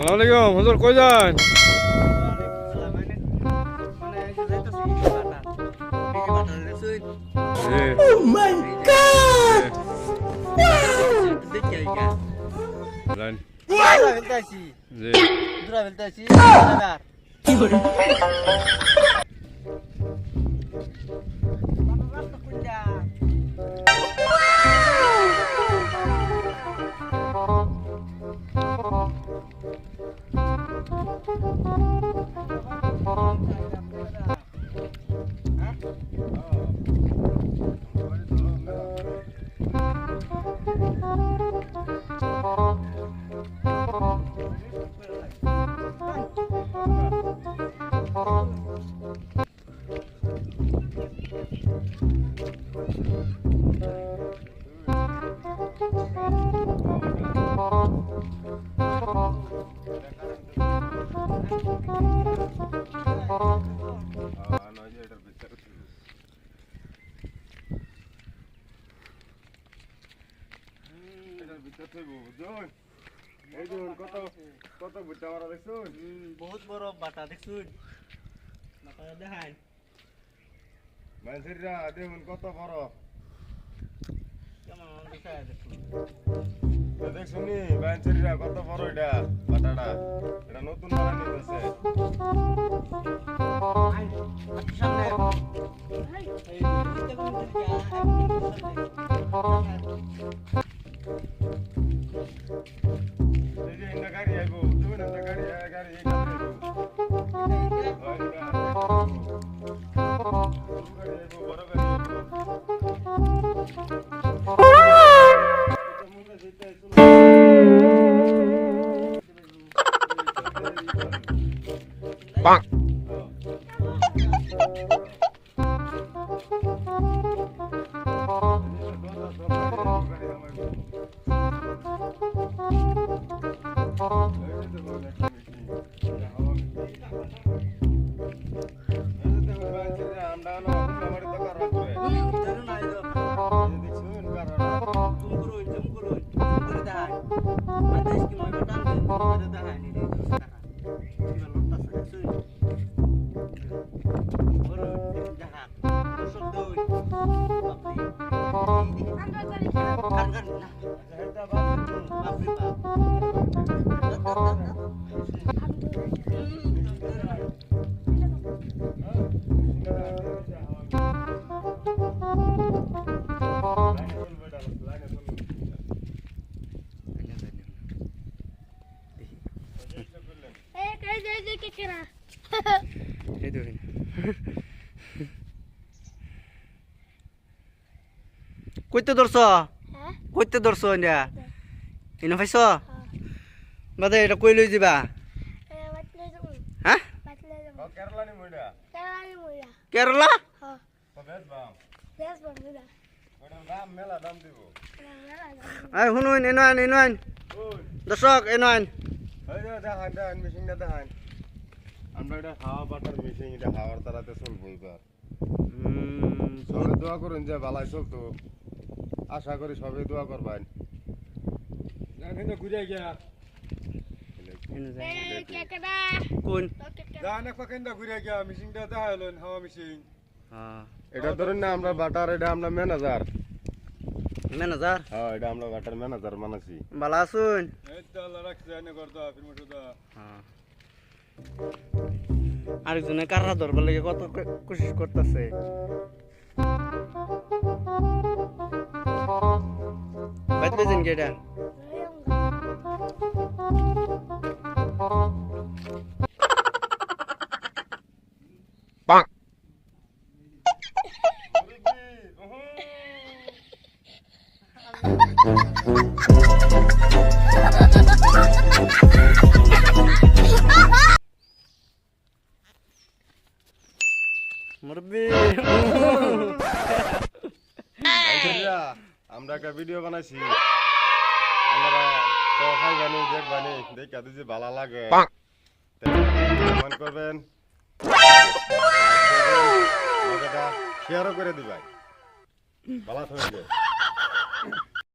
আলাইকুম হুজুর কই যান? Oh my God! কি করে? বহুত বড় বাটা দেখছুন বাটা দেখাই মানুষেরা দেখুন কত বড় কেমন দেখাই দেখুন দেখছুনি মানুষেরা কত বড় এটা বাটাটা এটা নতুন বানানি হচ্ছে সামনে এই দিতে কোন এই যে ইন্ডা গাড়ি আইবো তুমি না গাড়ি গাড়ি এই গাড়ি আইবো বড় গাড়ি Bang. কইতে ধরছ কইতে ধরছ ইন্ডিয়া ইনো পাইছ বাদে এটা কই লই যাবা হ্যাঁ কেরালা নি মইডা কেরালা বেশ বাম ওটার দাম মেলা দাম দিব আই শুনুন এনওয়ান এনওয়ান দর্শক এনওয়ান এই যে দেখান মেশিনটা দেখান আমরা এটা হাওয়া বাটার মেশিন এটা হাওয়ার তারাতে চলবো এবার সবাই দোয়া করুন যে ভালাই চলতো আশা করি সবাই দোয়া করবেন জানেন ঘুরে গিয়া কোন জানেন কতটা ঘুরে গিয়া মেশিনটা দেখাইলেন হাওয়া মেশিন হ্যাঁ এটা ধরুন না আমরা বাটার এটা আমরা ম্যানেজার ম্যানেজার হ্যাঁ এটা আমরা বাটার ম্যানেজার মানাছি ভালো আছুন এই তো আল্লাহ রাখছে এনে করতো ফিরমুটুদা হ্যাঁ আরেকজনে কাররা ধরবার লাগে কত কোশিশ করতেছে বাইতে দিন কেডা পাক মুরব্বি আমরা একটা ভিডিও বানাইছি আমরা তো খাইবানি দেখবানি দেখা দিছি ভালো লাগে কমেন্ট করবেন শেয়ারও করে দিবেন ভালো থাকবেন